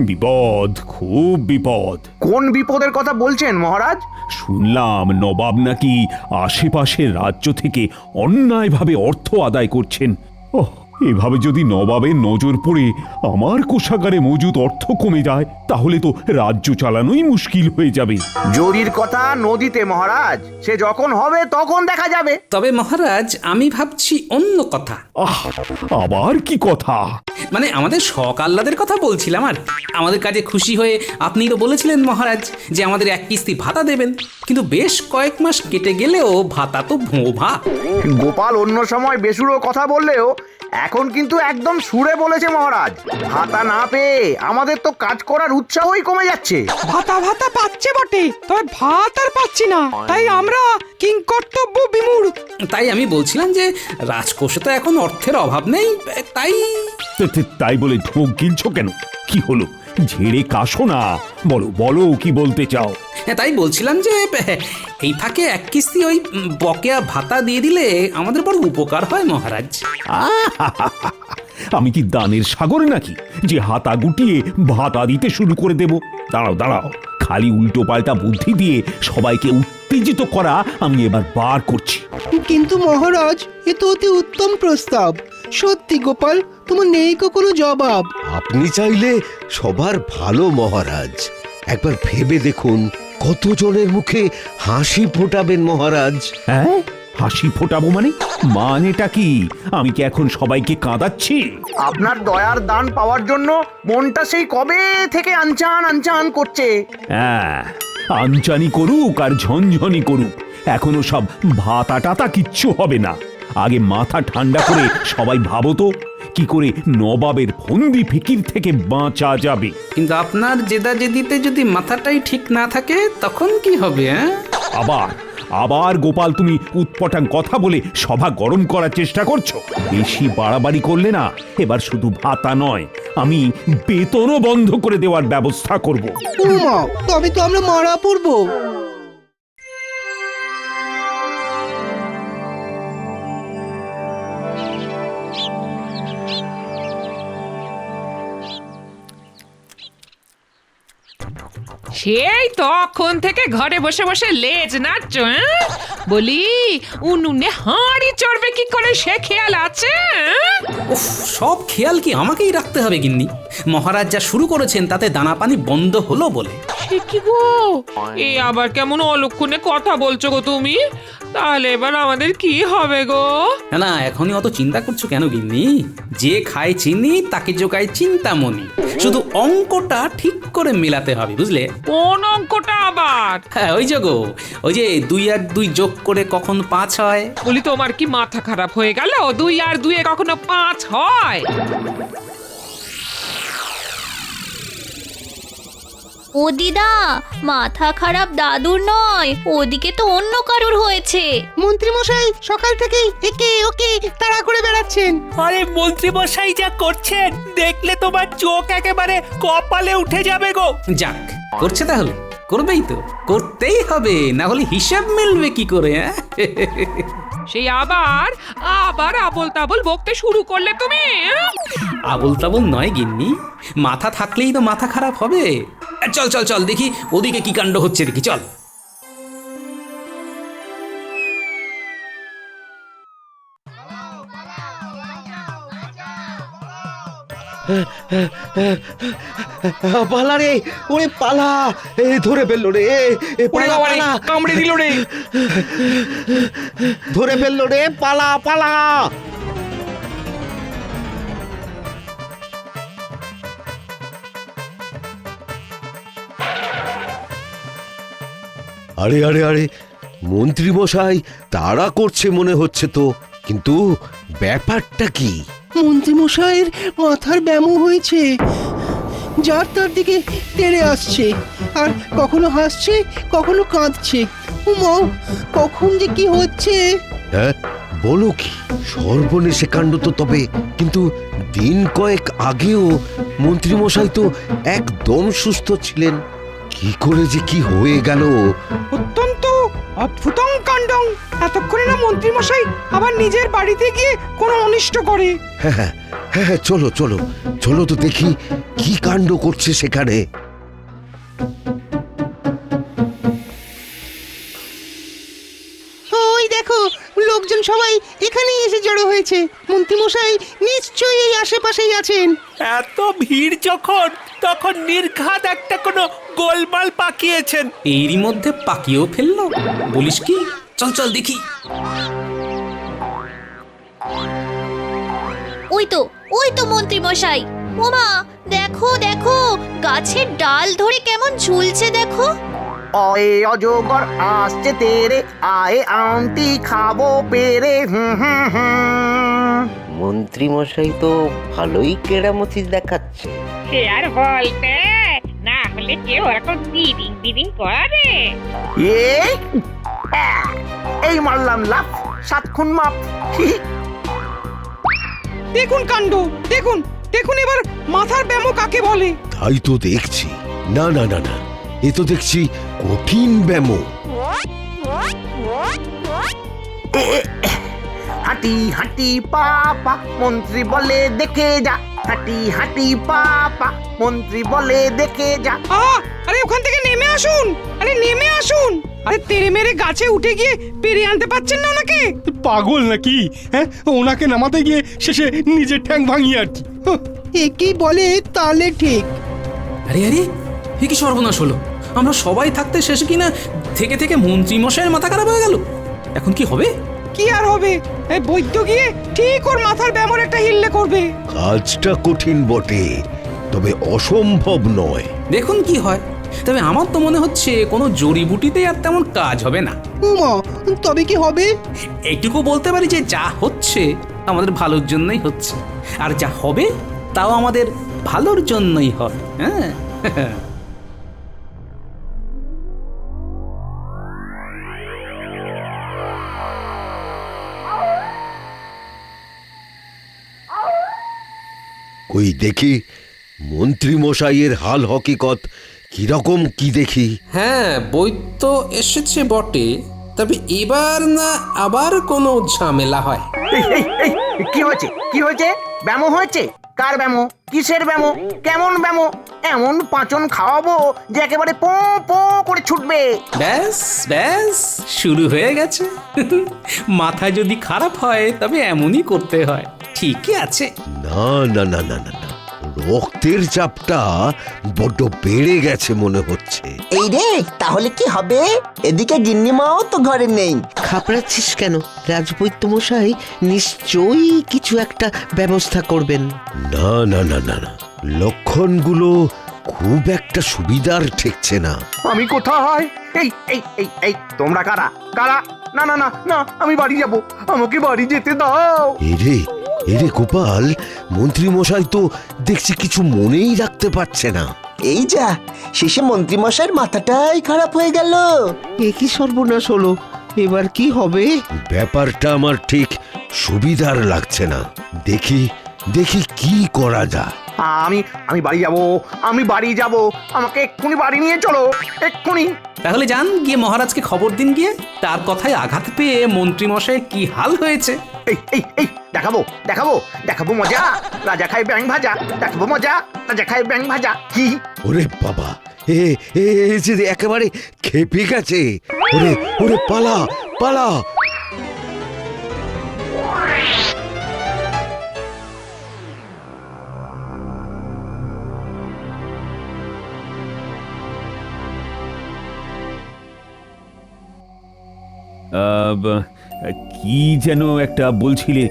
বিপদ, খুব বিপদ। কোন বিপদের কথা বলছেন মহারাজ? শুনলাম নবাব নাকি আশেপাশের রাজ্য থেকে অন্যায়ভাবে অর্থ আদায় করছেন। ওহ, এভাবে যদি নবাবের নজর পড়ে আমার কোষাগারে মজুদ অর্থ কমে যায় তাহলে তো রাজ্য চালানোই মুশকিল হয়ে যাবে। জরির কথা নদীতে মহারাজ, সে যখন হবে তখন দেখা যাবে। তবে মহারাজ আমি ভাবছি অন্য কথা। আহ, আবার কি কথা? মানে আমাদের শখ আহ্লাদের কথা বলছিলাম। আর আমাদের কাজে খুশি হয়ে আপনি তো বলেছিলেন মহারাজ যে আমাদের এক কিস্তি ভাতা দেবেন, কিন্তু বেশ কয়েক মাস কেটে গেলেও ভাতা তো ভোঁ-ভা। গোপাল অন্য সময় বেসুরো কথা বললেও এখন কিন্তু একদম সুরে বলেছে মহারাজ। ভাতা না পেয়ে আমাদের তো কাজ করার উৎসাহই কমে যাচ্ছে। ভাতা ভাতা পাচ্ছে বটে, তবে ভাত আর পাচ্ছি না, তাই আমরা কিংকর্তব্য বিমূঢ়। তাই আমি বলছিলাম যে রাজকোষে তো এখন অর্থের অভাব নেই, তাই তাই বলে ঢোক গিলছো কেন? কি হলো? ঝেড়ে কাশো না, বলো বলো কি বলতে চাও? তাই বলছিলাম যে এই ফাঁকে এক কিস্তি ওই বকেয়া ভাতা দিয়ে দিলে আমাদের বড় উপকার হয় মহারাজ। আমি কি দানের সাগর নাকি যে হাতা গুটিয়ে ভাতা দিতে শুরু করে দেব? দাঁড়াও দাঁড়াও, খালি উল্টো পাল্টা বুদ্ধি দিয়ে সবাইকে উত্তেজিত করা আমি এবার বার করছি। কিন্তু মহারাজ, এ তো অতি উত্তম প্রস্তাব। সত্যি গোপাল, তোমার নেই কোনো জবাব। আপনি চাইলে সবার ভালো মহারাজ। একবার ভেবে দেখুন কতজনের মুখে হাসি ফোটাবেন মহারাজ। হ্যাঁ, হাসি ফোটাবো মানেটা কি? আমি কি এখন সবাইকে কাঁদাচ্ছি? আপনার দয়ার দান পাওয়ার জন্য মনটা সেই কবে থেকে আনচান আনচান করছে। হ্যাঁ, আনচানি করুক আর ঝনঝনি করুক, এখনো সব ভাতা টাতা কিচ্ছু হবে না। আগে মাথা ঠান্ডা করে সবাই ভাবো তো কি করে নবাবের ফন্দি ফিকির থেকে বাঁচা যাবে। কিন্তু আপনার জেদাজেদিতে যদি মাথাটাই ঠিক না থাকে তখন কি হবে? আবার আবার গোপাল তুমি উৎপটাং কথা বলে সভা গরম করার চেষ্টা করছো। বেশি বাড়াবাড়ি করলে না এবার শুধু ভাতা নয়, আমি বেতনও বন্ধ করে দেওয়ার ব্যবস্থা করব। উমা, তবে তো আমরা মারা পড়বো। সেই তখন থেকে ঘরে বসে বসে লেজ নাচছ, বলি উনুনে হাঁড়ি চড়বে কি করে সে খেয়াল আছে? উফ, সব খেয়াল কি আমাকেই রাখতে হবে গিন্নি? মহারাজ যা শুরু করেছেন তাতে দানা পানি বন্ধ হলো বলে। সে কি গো, এ আবার কেমন অলক্ষণে কথা বলছো গো তুমি? তাহলে এবার আমাদের কি হবে গো? না না, এখনই অত চিন্তা করছো কেন গিন্নি? যে খায় চিনি তাকে জোগায় চিন্তামণি। শুধু অঙ্কটা ঠিক করে মেলাতে হবে, বুঝলে? কোন অঙ্কটা আবার? হ্যাঁ, ওই যে গো, ওই যে 2 আর 2 যোগ করে কখন 5 হয়। বলি তোমার কি মাথা খারাপ হয়ে গেল? 2 আর 2 কখনো 5 হয়? ও দিদা, মাথা খারাপ দাদুর নয়, ওদিকে তো অন্য কারুর হয়েছে। মন্ত্রী মশাই সকাল থেকেই একে ওকে তাড়া করে বেড়াচ্ছেন। আরে মন্ত্রী মশাই যা করছেন দেখলে তোমার চোখ একেবারে কপালে উঠে যাবে গো। যাক, করছে তাহলে করবেই তো, করতেই হবে, না হলে হিসাব মিলবে কি করে? সেই আবার আবার আবল তাবল বকতে শুরু করলে তুমি? আবল তাবল নয় গিন্নি, মাথা থাকলেই তো মাথা খারাপ হবে। চল চল চল, দেখি ওদিকে কি কাণ্ড হচ্ছে, দেখি চল। পালা রে, ওরে পালা! ধরে ফেললো রে, পালা পালা! কামড়ে দিল রে। ধরে ফেললো রে, পালা পালা! আরে আরে আরে, মন্ত্রী মশাই তাড়া করছে মনে হচ্ছে তো, কিন্তু ব্যাপারটা কি? মন্ত্রী মশাইয়ের মাথার ব্যামো হয়েছে, যার তার দিকে তেড়ে আসছে, আর কখনো হাসছে কখনো কাঁদছে। উমা, কখন যে কি হচ্ছে! হ্যাঁ, বলো কি? সর্বনেশে কাণ্ড তো তবে। কিন্তু দিন কয়েক আগেও মন্ত্রী মশাই তো একদম সুস্থ ছিলেন, কি করে যে কি হয়ে গেল! অত্যন্ত অদ্ভুতং কাণ্ডং। এতক্ষণে না মন্ত্রী মশাই আবার নিজের বাড়িতে গিয়ে কোনো অনিষ্ট করে। হ্যাঁ হ্যাঁ হ্যাঁ, চলো চলো চলো তো দেখি কি কাণ্ড করছে সেখানে? ওই দেখো, লোকজন সবাই এখানেই এসে জড়ো হয়েছে। মন্ত্রীমশাই নিশ্চয়ই এই আশেপাশেই আছেন। এত ভিড় যখন, তখন নির্ঘাত একটা কোনো গোলমাল পাকিয়েছেন। এরই মধ্যে পাকিয়েও ফেললো, বলিস কি? চল চল দেখি। ওই তো মন্ত্রী মশাই। ওমা, দেখো দেখো, গাছের ডাল ধরে কেমন ঝুলছে দেখো। অয়ে অজগর আসছে তেরে, আয়ে আমটি খাবো পেরে। মন্ত্রী মশাই তো ভালোই কেরামতি দেখাচ্ছে। সে আর বলতে, না হলে কেউ এখন দিদিং দিদিং করে। এই মারলাম লাফ, 7 খুন মাপ। দেখুন কাণ্ড, দেখুন দেখুন এবার মাথার ব্যামো কাকে বলে। তাই তো দেখছি। না না না না, এ তো দেখছি কঠিন ব্যামো। হাঁটি হাঁটি পাপা, মন্ত্রী বলে দেখে যা। হাঁটি হাঁটি পাপা, মন্ত্রী বলে দেখে যা। আরে ওখান থেকে নেমে আসুন, আরে নেমে আসুন। আরে তেরে মেরে গাছে উঠে গিয়ে পেরিয়ে আনতে পারছেন না ওনাকে? পাগল নাকি? হ্যাঁ, ওনাকে নামাতে গিয়ে শেষে নিজের ঠ্যাং ভাঙিয়ে আর কি। একেই বলে তালে ঠিক। আরে আরে, এ কি সর্বনাশ হলো! আমরা সবাই থাকতে শেষে কিনা থেকে থেকে মন্ত্রী মশাইয়ের মাথা খারাপ হয়ে গেল। এখন কি হবে? কি আর হবে, এই বৈদ্য গিয়ে ঠিক ওর মাথার ব্যামোর একটা হিল্লে করবে। কাজটা কঠিন বটে, তবে অসম্ভব নয়। দেখুন কি হয়। তবে আমার তো মনে হচ্ছে কোনো জড়িবুটিতে আর তেমন কাজ হবে না। উমা, তবে কি হবে? এইটুকু বলতে পারি যে যা হচ্ছে আমাদের ভালোর জন্যই হচ্ছে, আর যা হবে তাও আমাদের ভালোর জন্যই হয়। হ্যাঁ ওই দেখি মন্ত্রী মশাইয়ের হাল হকিকত কিরকম কি দেখি। হ্যাঁ, বৈদ্য এসেছে বটে, তবে এবার না আবার কোনো ঝামেলা হয়। কি হয়েছে? কি হয়েছে? ব্যামো হয়েছে? কার ব্যামো? কিসের ব্যামো? কেমন ব্যামো? এমন পাঁচন খাওয়াবো যে একেবারে পো পো করে ছুটবে। ব্যাস ব্যাস, শুরু হয়ে গেছে। মাথা যদি খারাপ হয় তবে এমনই করতে হয়। ঠিকই আছে। না না না না না না, রক্তের চাপটা বড্ড বেড়ে গেছে মনে হচ্ছে। এই রে, তাহলে কি হবে? এদিকে গিন্নিমাও তো ঘরে নেই। ঘাবড়াচ্ছিস কেন? রাজবৈদ্য মশাই নিশ্চয়ই কিছু একটা ব্যবস্থা করবেন। না না না না না, লক্ষণগুলো খুব একটা সুবিধার ঠেকছে না। আমি কোথায়? এই এই এই এই তোমরা কারা? কারা? না না না না, আমি বাড়ি যাব, আমাকে বাড়ি যেতে দাও। এরে এরে গোপাল, মন্ত্রী মশাই তো দেখছি কিছু মনেই রাখতে পারছে না। এই যা, শেষে মন্ত্রী মশাইয়ের মাথাটাই খারাপ হয়ে গেল। এ কি সর্বনাশ হলো! এবার কি হবে? ব্যাপারটা আমার ঠিক সুবিধার লাগছে না। দেখি দেখি কি করা যায়। আমি আমি বাড়ি যাব, আমি বাড়ি যাব, আমাকে এক্ষুনি বাড়ি নিয়ে চলো, এক্ষুনি। তাহলে যান, গিয়ে মহারাজকে খবর দিন গিয়ে। তার কথায় আঘাত পেয়ে মন্ত্রী মশাইয়ের কি হাল হয়েছে। এই এই এই দেখাবো দেখাবো দেখাবো মজা, রাজা খায় ব্যাং ভাজা। দেখাবো মজা, রাজা খায় ব্যাং ভাজা। কি? ওরে বাবা, এ এ যে একেবারে খেপে গেছে। ওরে ওরে, পালা পালা। কি যেন একটা বলছিলে?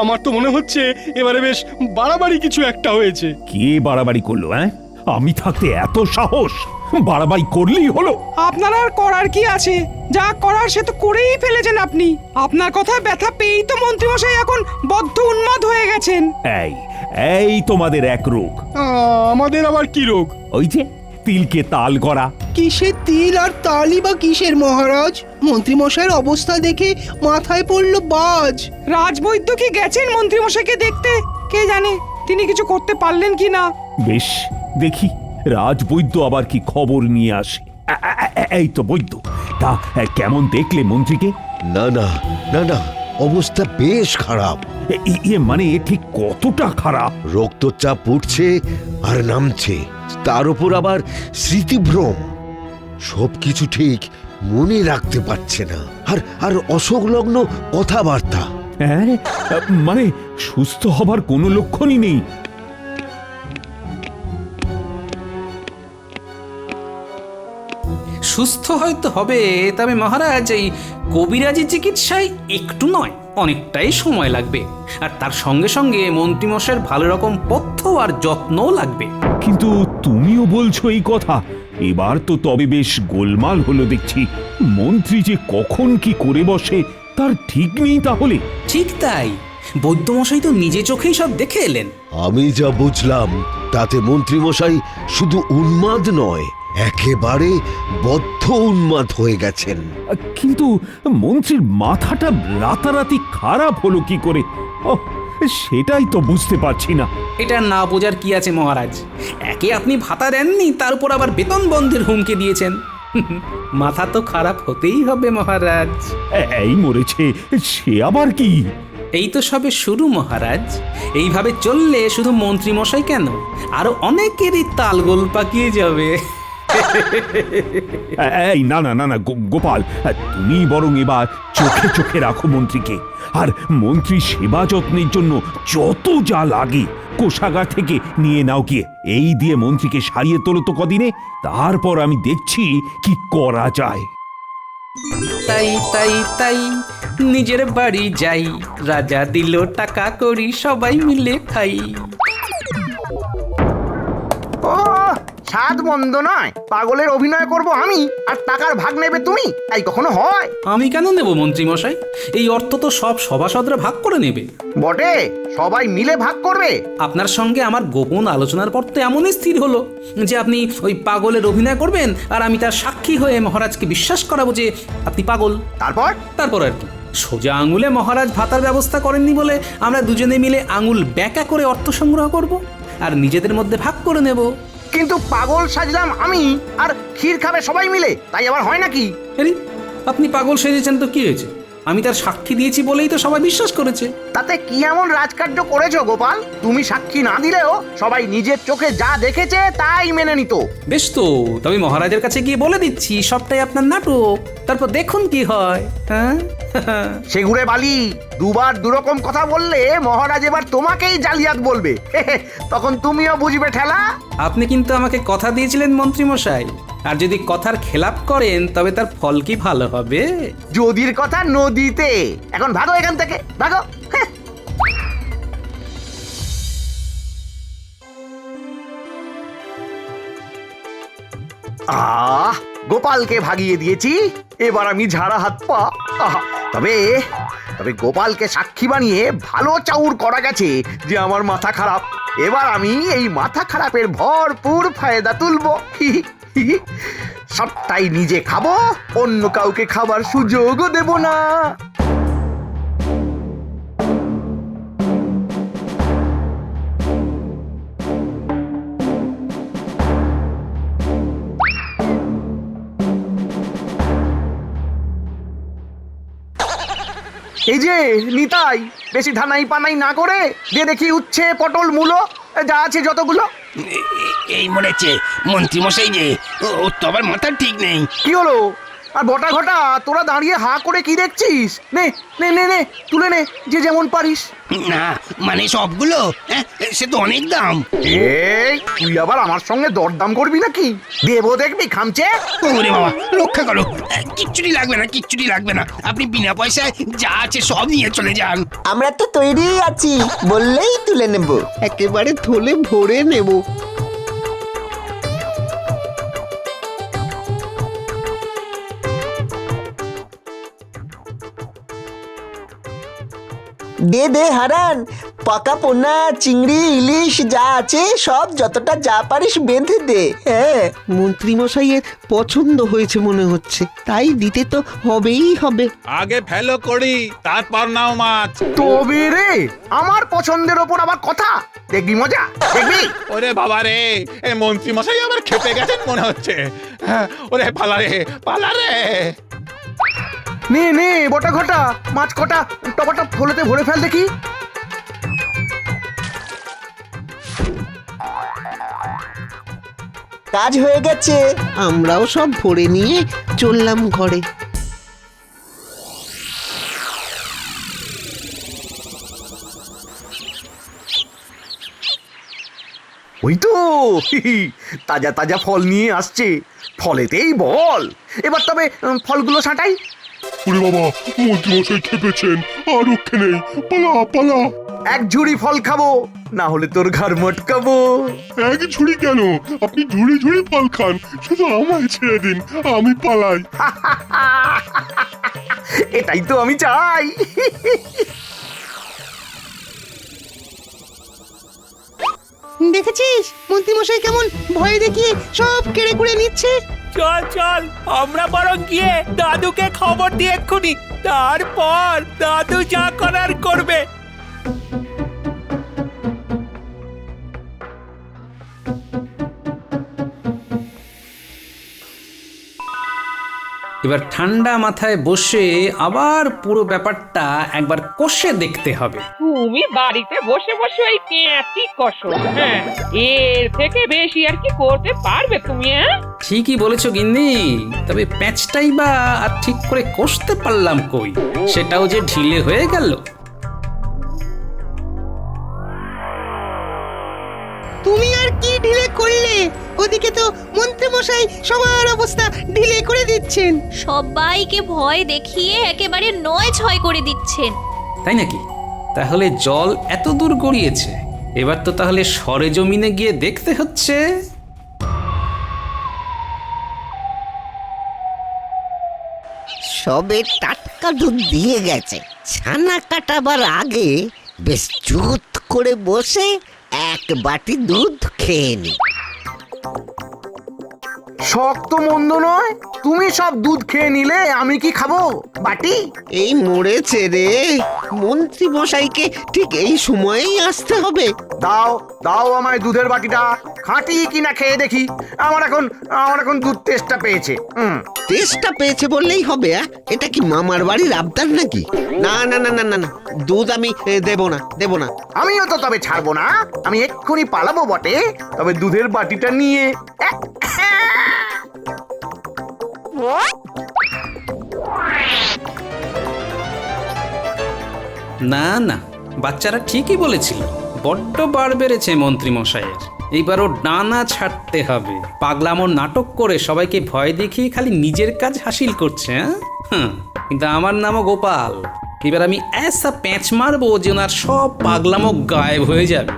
আমার তো মনে হচ্ছে এবারে বেশ বাড়াবাড়ি কিছু একটা হয়েছে। কে বাড়াবাড়ি করলো? হ্যাঁ, আমি থাকতে এত সাহস? বাড়াবাড়ি করলেই হলো? আপনার আর করার কি আছে? যা করার সে তো করেই ফেলেছেন আপনি। আপনার কথায় ব্যথা পেয়েই তো মন্ত্রীমশাই এখন বদ্ধ উন্মাদ হয়ে গেছেন। এই এই তোমাদের এক রোগ। আমাদের আবার কি রোগ? ওই যে তিলকে তাল করা। কিসের তিল আর তালি বা কিসের মহারাজ? মন্ত্রী মশাইয়ের অবস্থা দেখে মাথায় পড়লো বাজ। রাজবৈদ্য কি গেছেন মন্ত্রীমশাইকে দেখতে? কে জানে তিনি কিছু করতে পারলেন কি না। বেশ, দেখি রাজবৈদ্য আবার কি খবর নিয়ে আসে। এই তো বৈদ্য, তা কেমন দেখলে মন্ত্রীকে? না না না না, অবস্থা বেশ খারাপ। ইয়ে মানে ঠিক কতটা খারাপ? রক্তচাপ উঠছে আর নামছে, তার উপর আবার স্মৃতিভ্রম, সবকিছু ঠিক মনে রাখতে পারছে না, আর আর অসংলগ্ন কথাবার্তা। হ্যাঁ, মানে সুস্থ হবার কোনো লক্ষণই নেই। সুস্থ হয়তো হবে, তবে মহারাজ এই কবিরাজি চিকিৎসায় একটু নয় অনেকটাই সময় লাগবে, আর তার সঙ্গে সঙ্গে মন্ত্রীমশাইয়ের ভালো রকম পথ্য আর যত্নও লাগবে। কিন্তু তুমিও বলছো এই কথা, এবার তো তবে বেশ গোলমাল হলো দেখছি। মন্ত্রী যে কখন কি করে বসে তার ঠিক নেই তাহলে। ঠিক তাই, বৈদ্যমশাই তো নিজে চোখেই সব দেখে এলেন। আমি যা বুঝলাম তাতে মন্ত্রীমশাই শুধু উন্মাদ নয়, একেবারে বদ্ধ উন্মাদ হয়ে গেছেন। কিন্তু মন্ত্রীর মাথাটা রাতারাতি খারাপ হলো কি করে? ওহ, সেটাই তো বুঝতে পারছি না। এটা না বোঝার কি আছে মহারাজ? একে আপনি ভাতা দেননি, তার উপর আবার বেতন বন্ধের হুমকি দিয়েছেন। মাথা তো খারাপ হতেই হবে মহারাজ। এই মরেছে, সে আবার কি? এই তো সবে শুরু মহারাজ। এইভাবে চললে শুধু মন্ত্রী মশাই কেন, আরো অনেকেরই তালগোল পাকিয়ে যাবে। এই না না না না গোপাল, তুমি বরং এবার চোখে চোখে রাখো মন্ত্রীকে, আর মন্ত্রী সেবা যত্নের জন্য যত যা লাগে কোষাগার থেকে নিয়ে নাও গিয়ে। এই দিয়ে মন্ত্রীকে সারিয়ে তোলো তো কদিনে, তারপর আমি দেখছি কি করা যায়। তাই তাই তাই নিজের বাড়ি যাই, রাজা দিল টাকা করি সবাই মিলে খাই। ও স্বাদ মন্দ নয়, পাগলের অভিনয় করব আমি আর টাকার ভাগ নেবে তুমি, তাই কখনো হয়? আমি কেন নেব মন্ত্রী মশাই? এই অর্থ তো সব সভাসদরা ভাগ করে নেবে। বটে, সবাই মিলে ভাগ করবে। আপনার সঙ্গে আমার গোপন আলোচনার পর তো এমনই স্থির হলো যে আপনি ওই পাগলের অভিনয় করবেন, আর আমি তার সাক্ষী হয়ে মহারাজকে বিশ্বাস করাবো যে আপনি পাগল। তারপর আর কি, সোজা আঙুলে মহারাজ ভাতার ব্যবস্থা করেননি বলে আমরা দুজনে মিলে আঙুল ব্যাকা করে অর্থ সংগ্রহ করব আর নিজেদের মধ্যে ভাগ করে নেব। কিন্তু পাগল সাজলাম আমি, আর ক্ষীর খাবে সবাই মিলে, তাই আবার হয় নাকি? আপনি পাগল সেজেছেন তো কি হয়েছে? আমি তার সাক্ষী দিয়েছি বলেই তো সবাই বিশ্বাস করেছে। তাতে কি এমন রাজকার্য করেছো গোপাল? তুমি সাক্ষী না দিলেও সবাই নিজের চোখে যা দেখেছে তাই মেনে নিত। বেশ তো, তবে মহারাজের কাছে গিয়ে বলে দিচ্ছি সবটাই আপনার নাটক, তারপর দেখুন কি হয়। হ্যাঁ, সেগুড়ে বালি, দুবার দুরকম কথা বললে মহারাজ এবার তোমাকেই জালিয়াত বলবে। তখন তুমিও বুঝবে ঠেলা। আপনি কিন্তু আমাকে কথা দিয়েছিলেন মন্ত্রী মশাই, আর যদি কথার খেলাপ করেন তবে তার ফল কি ভালো হবে? যদির কথা নদীতে। এখন ভাগো এখান থেকে, ভাগো। গোপালকে ভাগিয়ে দিয়েছি, এবার আমি ঝাড়া হাত পা। তবে তবে গোপালকে সাক্ষী বানিয়ে ভালো চাউর করা গেছে যে আমার মাথা খারাপ। এবার আমি এই মাথা খারাপের ভরপুর ফায়দা তুলবো। সবটাই নিজে খাবো, অন্য কাউকে খাবার সুযোগও দেব না। এই যে নিতাই, বেশি ধানাই পানাই না করে দিয়ে দেখি উচ্ছে পটল মূলো যা আছে যতগুলো। এই মরেছে মন্ত্রী মশাই যে, ও তো আবার মাথা ঠিক নেই। কি হলো? আর বটা ঘটা তোরা দাঁড়িয়ে হা করে কি দেখছিস? নে নে নে নে, তুলে নে যে যেমন পারিস। না মানে সবগুলো? সে তো অনেক দাম। এই তুই আবার আমার সঙ্গে দরদাম করবি নাকি? দেবো দেখবি খামচে। ওরে বাবা, রক্ষা করো। কিচ্ছুটি লাগবে না, কিচ্ছুটি লাগবে না, আপনি বিনা পয়সায় যা আছে সব নিয়ে চলে যান। আমরা তো তৈরি আছি, বললেই তুলে নেব, একেবারে থলে ভরে নেব। দে দে হারান, পাকা পোনা চিংড়ি ইলিশ যা আছে সব যতটা যা পারিস বেঁধে দে। হ্যাঁ, মন্ত্রী মশাইয়ের পছন্দ হয়েছে মনে হচ্ছে, তাই দিতে তো হবেই হবে। আগে ফেলো করি, তারপর নাও মাছ। তবে রে, আমার পছন্দের ওপর আবার কথা, দেখবি মজা, দেখবি। ওরে বাবা রে, এই মন্ত্রী মশাই আবার খেপে গেছেন মনে হচ্ছে। ওরে পালা রে, পালা রে। নে নে বটা ঘটা, মাছ কটা টপাটপ থলেতে ভরে ফেল দেখি। কাজ হয়ে গেছে। আমরাও সব ভরে নিয়ে চললাম ঘরে। ওই তো তাজা তাজা ফল নিয়ে আসছে, ফলেতেই বল। এবার তবে ফলগুলো ছাঁটাই। ওরে বাবা, মন্ত্রীমশাই খেপেছেন, আর রক্ষে নেই, পালা পালা। এক ঝুড়ি ফল খাবো, না হলে তোর ঘাড় মটকাবো। এক ঝুড়ি কেন, আপনি ঝুড়ি ঝুড়ি ফল খান, শুধু আমায় ছেড়ে দিন, আমি পালাই। এটাই তো আমি চাই। দেখেছিস মন্ত্রীমশাই কেমন ভয় দেখিয়ে সব কেড়ে কুড়ে নিচ্ছে। চল চল, আমরা বরং গিয়ে দাদুকে খবর দিয়ে এক্ষুনি, তারপর দাদু যা করার করবে। এবার ঠান্ডা মাথায় বসে আবার পুরো ব্যাপারটা একবার কষে দেখতে হবে। তুমি বাড়িতে বসে বসে ওই পেঁয়াজি কষো, হ্যাঁ, এর থেকে বেশি আর কি করতে পারবে তুমি? হ্যাঁ, ঠিকই বলেছো গিন্নি, তবে প্যাঁচটাই বা আর ঠিক করে কষতে পারলাম কই, সেটাও যে ঢিলে হয়ে গেল। তুমি আর কি ঢিলে করলে? ওদিকে তো মন্ত্রীমশাই সবার অবস্থা ঢিলে করে দিচ্ছেন। সবাইকে ভয় দেখিয়ে একেবারে ৯-৬ করে দিচ্ছেন। তাই নাকি? তাহলে জল এত দূর গড়িয়েছে, এবার তো তাহলে সরেজমিনে গিয়ে দেখতে হচ্ছে। সবে টাটকা দুধ দিয়ে গেছে, ছানা কাটাবার আগে বেশ চুত করে বসে এক বাটি দুধ খেয়ে নি। শক্ত মন্দ নয়, তুমি সব দুধ খেয়ে নিলে আমি কি খাবো? বাটি এই মরেছে রে, মন্ত্রী মশাইকে ঠিক এই সময়েই আসতে হবে। দাও দাও আমায় দুধের বাটিটা, খাঁটি কিনা খেয়ে দেখি। আমার এখন দুধ টেস্টটা পেয়েছে। টেস্টটা পেয়েছে বললেই হবে? এটা কি মামার বাড়ির আবদার নাকি? না না না না না না, দুধ আমি দেব না। আমিও তো তবে ছাড়বো না, আমি এক্ষুনি পালাবো বটে, তবে দুধের বাটিটা নিয়ে। না না, বাচ্চারা ঠিকই বলেছিল, বড্ড বার বেড়েছে মন্ত্রী মশাইয়ের। এইবারও ডানা ছাড়তে হবে। পাগলামোর নাটক করে সবাইকে ভয় দেখিয়ে খালি নিজের কাজ হাসিল করছে। হ্যাঁ, কিন্তু আমার নামও গোপাল। এবার আমি এসা প্যাঁচ মারবো যে ওনার সব পাগলামো গায়েব হয়ে যাবে।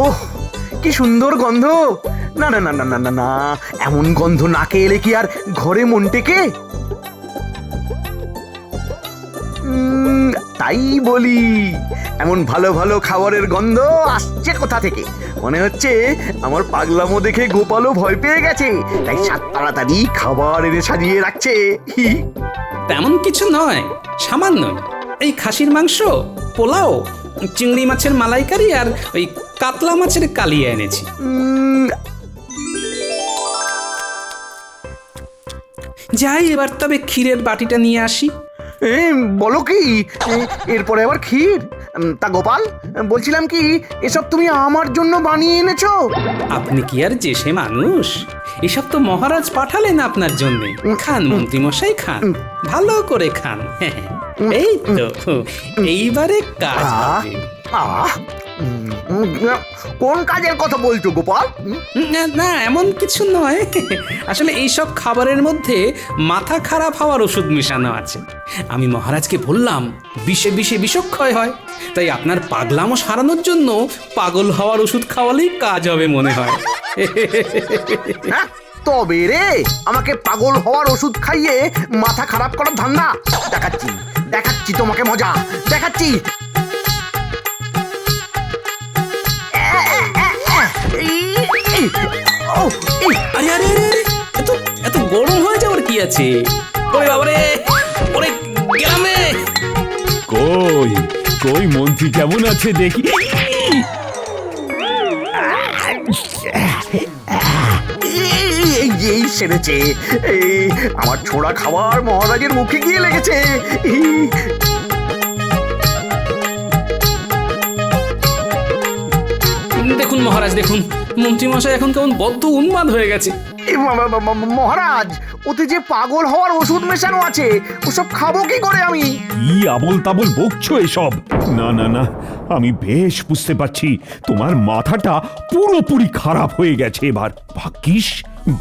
ওহ, কি সুন্দর গন্ধ! না না না না না না না, এমন গন্ধ নাকে এলে কি আর ঘরে মন টেকে? তাই বলি, এমন ভালো ভালো খাবারের গন্ধ আসছে কোথা থেকে? মনে হচ্ছে আমার পাগলামো দেখে গোপালও ভয় পেয়ে গেছে, তাই সাত তাড়াতাড়ি খাবার এনে সাজিয়ে রাখছে। তেমন কিছু নয়, সামান্য এই খাসির মাংস, পোলাও, চিংড়ি মাছের মালাইকারি আর ওই কাতলা মাছের কালিয়া এনেছি। যাই, এবার তবে ক্ষীরের বাটিটা নিয়ে আসি। বলো কি, এরপরে আবার ক্ষীর? তা গোপাল, বলছিলাম কি, এসব তুমি আমার জন্য বানিয়ে এনেছো? আপনি কি আর যে সে মানুষ? এসব তো মহারাজ পাঠালেন আপনার জন্য। খান মন্ত্রী মশাই, খান, ভালো করে খান। এই তো, এইবারে কাজ হবে। কোন কাজের কথা বলছো গোপাল? না, এমন কিছু নয়। আসলে এইসব খাবারের মধ্যে মাথা খারাপ হওয়ার ওষুধ মেশানো আছে। আমি মহারাজকে বললাম বিষে বিষে বিষক্ষয় হয়, তাই আপনার পাগলামো সারানোর জন্য পাগল হওয়ার ওষুধ খাওয়ালেই কাজ হবে মনে হয়। তবে রে, আমাকে পাগল হওয়ার ওষুধ খাইয়ে মাথা খারাপ করার ধান্দা? দেখাচ্ছি তোমাকে মজা, দেখাচ্ছি। আরে আরে এত গরম হয়ে যাওয়ার কি আছে? ওরে বাবারে, ওরে গ্রামে। কই মন্ত্রী কেমন আছে দেখি। এই সেরেছে, এই আমার ছোড়া খাবার মহারাজের মুখে গিয়ে লেগেছে। দেখুন মহারাজ, দেখুন মন্ত্রীমশাই এখন কেমন বদ্ধ উন্মাদ হয়ে গেছে। মহারাজ, ওতে যে পাগল হওয়ার ওষুধ মেশানো আছে, ওসব খাবো কি করে আমি? কি আবল তাবল বকছো এসব? না না না, আমি বেশ বুঝতে পারছি তোমার মাথাটা পুরোপুরি খারাপ হয়ে গেছে এবার। ভাগ্যিস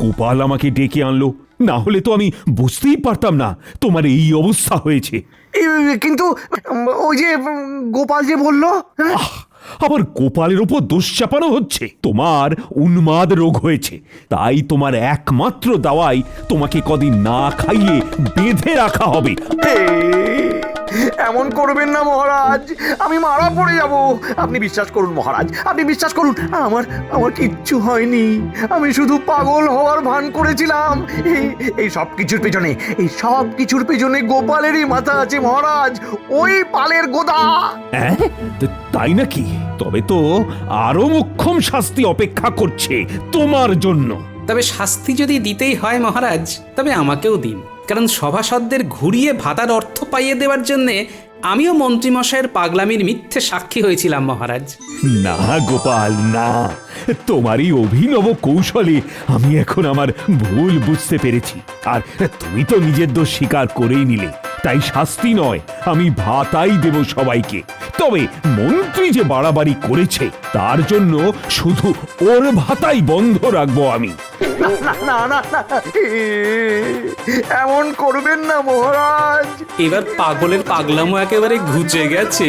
গোপাল আমাকে ডেকে আনলো, না হলে তো আমি বুঝতেই পারতাম না তোমার এই অবস্থা হয়েছে। কিন্তু ওই যে গোপাল যে বললো, আবার গোপালের ওপর দোষ চাপানো হচ্ছে। তোমার উন্মাদ রোগ হয়েছে, তাই তোমার একমাত্র দাওয়াই তোমাকে কদিন না খাইয়ে বেঁধে রাখা হবে। এমন করবেন না মহারাজ, আমি মারা পড়ে যাব। আপনি বিশ্বাস করুন মহারাজ, আপনি বিশ্বাস করুন, আমার কিচ্ছু হয়নি। আমি শুধু পাগল হওয়ার ভান করেছিলাম। এই সব কিছুর পেছনে গোপালেরই মাথা আছে মহারাজ, ওই পালের গোদা। তাই নাকি? তবে তো আরো মোক্ষম শাস্তি অপেক্ষা করছে তোমার জন্য। তবে শাস্তি যদি দিতেই হয় মহারাজ, তবে আমাকেও দিন, কারণ সভাসদদের ঘুরিয়ে ভাতার অর্থ পাইয়ে দেওয়ার জন্যে আমিও মন্ত্রীমশাইয়ের পাগলামির মিথ্যে সাক্ষী হয়েছিলাম মহারাজ। না গোপাল না, তোমারই অভিনব কৌশলে আমি এখন আমার ভুল বুঝতে পেরেছি। আর তুমি তো নিজের দোষ স্বীকার করেই নিলে, তাই শাস্তি নয়, আমি ভাতাই দেব সবাইকে। তবে মন্ত্রী যে বাড়াবাড়ি করেছে, তার জন্য শুধু ওর ভাতাই বন্ধ রাখবো আমি। এমন করবেন না মহারাজ। এবার পাগলের পাগলামো একেবারে ঘুচে গেছে।